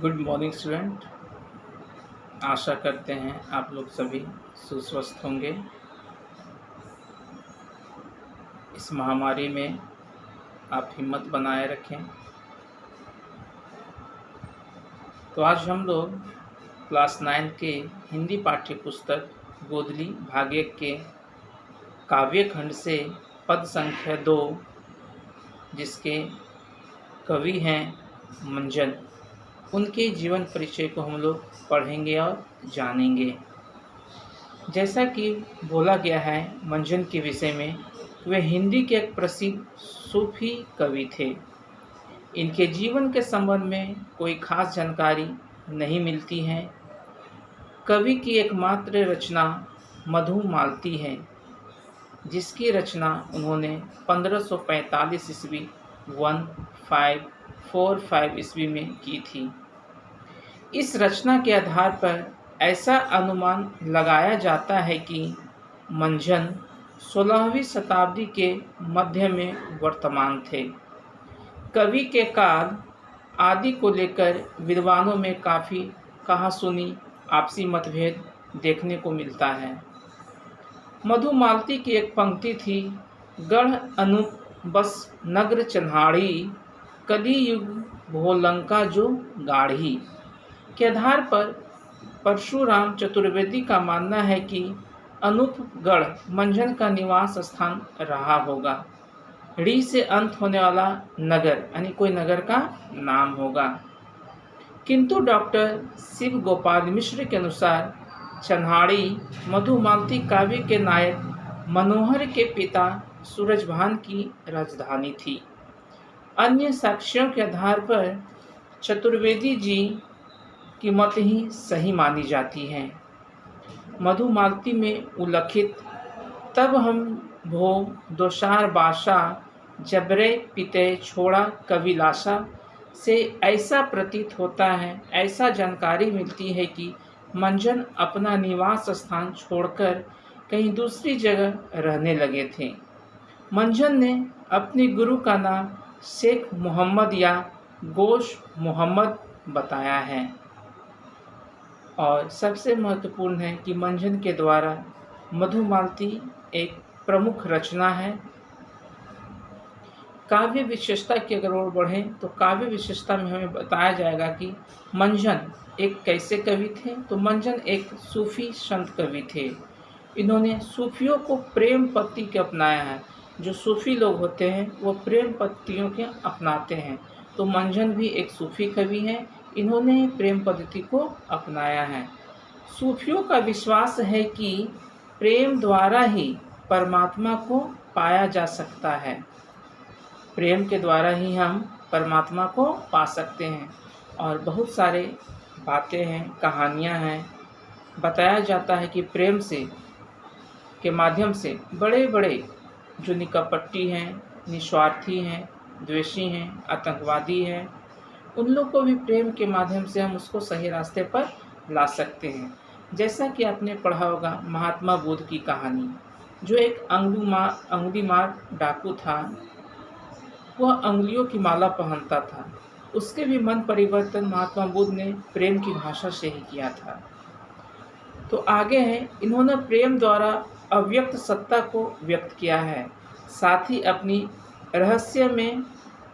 Good morning student. आशा करते हैं आप लोग सभी सुस्वस्थ होंगे। इस महामारी में आप हिम्मत बनाए रखें। तो आज हम लोग क्लास 9 के हिंदी पाठ्य पुस्तक गोदली भाग 1 के काव्य खंड से पद संख्या 2, जिसके कवि हैं मंजन, उनके जीवन परिचय को हम लोग पढ़ेंगे और जानेंगे। जैसा कि बोला गया है मंजन के विषय में, वे हिंदी के एक प्रसिद्ध सूफी कवि थे। इनके जीवन के संबंध में कोई खास जानकारी नहीं मिलती है। कवि की एकमात्र रचना मधुमालती है, जिसकी रचना उन्होंने 1545 ईस्वी 1545 ईस्वी में की थी। इस रचना के आधार पर ऐसा अनुमान लगाया जाता है कि मंजन 16वीं शताब्दी के मध्य में वर्तमान थे। कवि के काल आदि को लेकर विद्वानों में काफ़ी कहासुनी आपसी मतभेद देखने को मिलता है। मधुमालती की एक पंक्ति थी, गढ़ अनूप बस नगर चन्हाड़ी, कली युग भोलंका जो गाढ़ी, के आधार पर परशुराम चतुर्वेदी का मानना है कि अनूपगढ़ मंजन का निवास स्थान रहा होगा। ड़ी से अंत होने वाला नगर यानी कोई नगर का नाम होगा। किंतु डॉक्टर शिव गोपाल मिश्र के अनुसार चन्हाड़ी मधुमालती काव्य के नायक मनोहर के पिता सूरजभान की राजधानी थी। अन्य साक्ष्यों के आधार पर चतुर्वेदी जी की मत ही सही मानी जाती है। मधुमालती में उल्लिखित तब हम भो दोषार बाशा जबरे पिते छोड़ा कविलाशा से ऐसा प्रतीत होता है, ऐसा जानकारी मिलती है कि मंजन अपना निवास स्थान छोड़कर कहीं दूसरी जगह रहने लगे थे। मंजन ने अपने गुरु का नाम शेख मोहम्मद या गोश मोहम्मद बताया है। और सबसे महत्वपूर्ण है कि मंजन के द्वारा मधुमालती एक प्रमुख रचना है। काव्य विशेषता की अगर ओर बढ़ें तो काव्य विशेषता में हमें बताया जाएगा कि मंजन एक कैसे कवि थे। तो मंजन एक सूफी संत कवि थे। इन्होंने सूफियों को प्रेम पत्ति के अपनाया है। जो सूफी लोग होते हैं वो प्रेम पत्तियों के अपनाते हैं। तो मंजन भी एक सूफी कवि हैं। इन्होंने प्रेम पद्धति को अपनाया है। सूफियों का विश्वास है कि प्रेम द्वारा ही परमात्मा को पाया जा सकता है। प्रेम के द्वारा ही हम परमात्मा को पा सकते हैं। और बहुत सारे बातें हैं, कहानियां हैं। बताया जाता है कि प्रेम से के माध्यम से बड़े बड़े जो निकपट्टी हैं, निस्वार्थी हैं, द्वेषी हैं, आतंकवादी हैं, उन लोग को भी प्रेम के माध्यम से हम उसको सही रास्ते पर ला सकते हैं। जैसा कि आपने पढ़ा होगा महात्मा बुद्ध की कहानी, जो एक अंगुली मार डाकू था, वह अंगुलियों की माला पहनता था। उसके भी मन परिवर्तन महात्मा बुद्ध ने प्रेम की भाषा से ही किया था। तो आगे है, इन्होंने प्रेम द्वारा अव्यक्त सत्ता को व्यक्त किया है। साथ ही अपनी रहस्य में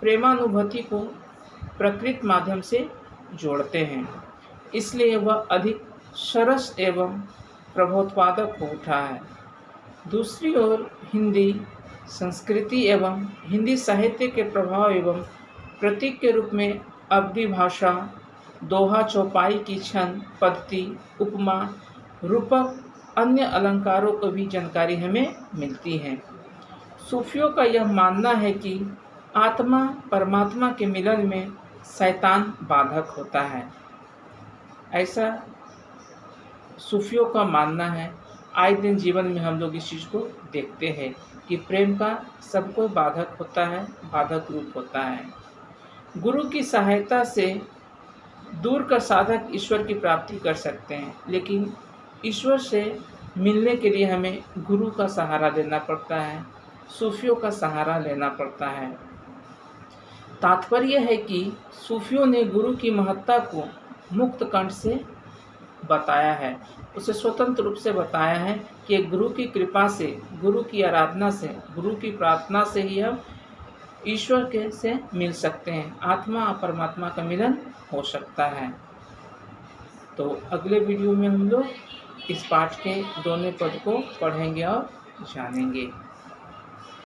प्रेमानुभूति को प्रकृत माध्यम से जोड़ते हैं। इसलिए वह अधिक सरस एवं प्रबोधपादक हो उठा है। दूसरी ओर हिंदी संस्कृति एवं हिंदी साहित्य के प्रभाव एवं प्रतीक के रूप में अवधी भाषा, दोहा चौपाई की छंद पद्धति, उपमा, रूपक, अन्य अलंकारों को भी जानकारी हमें मिलती है। सूफियों का यह मानना है कि आत्मा परमात्मा के मिलन में शैतान बाधक होता है। ऐसा सूफियों का मानना है। आए दिन जीवन में हम लोग इस चीज़ को देखते हैं कि प्रेम का सबको बाधक होता है, बाधक रूप होता है। गुरु की सहायता से दूर का साधक ईश्वर की प्राप्ति कर सकते हैं, लेकिन ईश्वर से मिलने के लिए हमें गुरु का सहारा लेना पड़ता है, सूफियों का सहारा लेना पड़ता है। तात्पर्य है कि सूफियों ने गुरु की महत्ता को मुक्त कंठ से बताया है, उसे स्वतंत्र रूप से बताया है कि गुरु की कृपा से, गुरु की आराधना से, गुरु की प्रार्थना से ही हम ईश्वर के से मिल सकते हैं, आत्मा और परमात्मा का मिलन हो सकता है। तो अगले वीडियो में हम लोग इस पाठ के दोनों पद को पढ़ेंगे और जानेंगे।